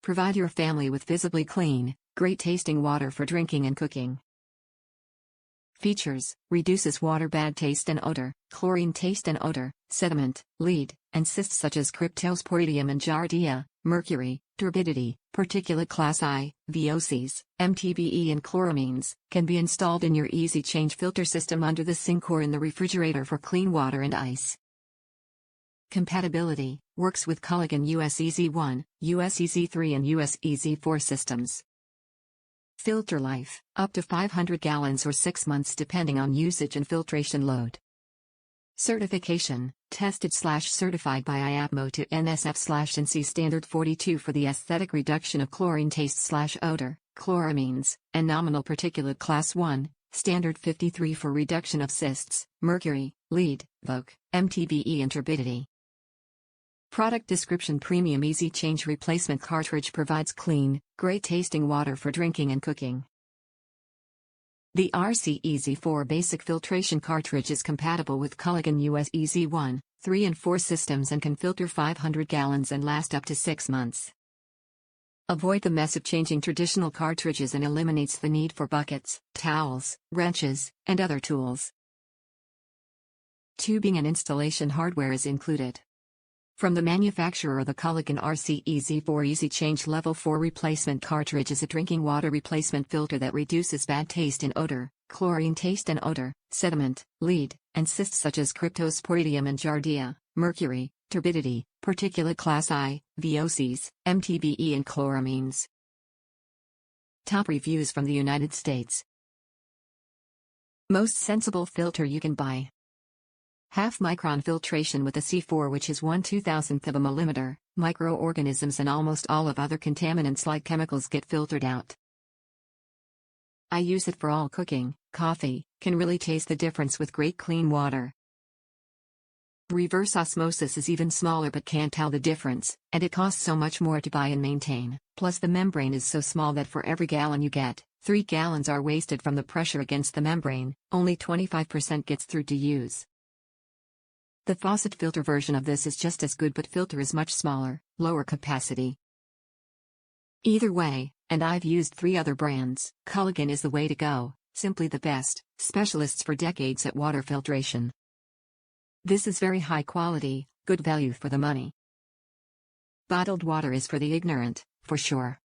Provide your family with visibly clean, great tasting water for drinking and cooking. Features: reduces water bad taste and odor, chlorine taste and odor, sediment, lead, and cysts such as Cryptosporidium and Giardia, Mercury, turbidity, Particulate Class I, VOCs, MTBE and Chloramines, can be installed in your easy change filter system under the sink or in the refrigerator for clean water and ice. Compatibility: works with Culligan US-EZ-1, US-EZ-3 and US-EZ-4 systems. Filter life: up to 500 gallons or 6 months depending on usage and filtration load. Certification: tested/certified by IAPMO to NSF/ANSI Standard 42 for the aesthetic reduction of chlorine taste/odor, chloramines, and Nominal Particulate Class I, Standard 53 for reduction of cysts, mercury, lead, VOC, MTBE and turbidity. Product description: premium easy change replacement cartridge provides clean, great tasting water for drinking and cooking. The ANSI EZ-4 basic filtration cartridge is compatible with Culligan US-EZ-1, 3 and 4 systems and can filter 500 gallons and last up to 6 months. Avoid the mess of changing traditional cartridges and eliminates the need for buckets, towels, wrenches, and other tools. Tubing and installation hardware is included. From the manufacturer, the Culligan ANSI EZ-4 Easy Change Level 4 replacement cartridge is a drinking water replacement filter that reduces bad taste and odor, chlorine taste and odor, sediment, lead, and cysts such as Cryptosporidium and Giardia, mercury, turbidity, Particulate Class I, VOCs, MTBE and Chloramines. Top reviews from the United States. Most sensible filter you can buy. Half-micron filtration with a C4, which is 1/2000th of a millimeter. Microorganisms and almost all of other contaminants like chemicals get filtered out. I use it for all cooking, coffee, can really taste the difference with great clean water. Reverse osmosis is even smaller but can't tell the difference, and it costs so much more to buy and maintain. Plus the membrane is so small that for every gallon you get, 3 gallons are wasted from the pressure against the membrane, only 25% gets through to use. The faucet filter version of this is just as good, but filter is much smaller, lower capacity. Either way, and I've used 3 other brands, Culligan is the way to go, simply the best, specialists for decades at water filtration. This is very high quality, good value for the money. Bottled water is for the ignorant, for sure.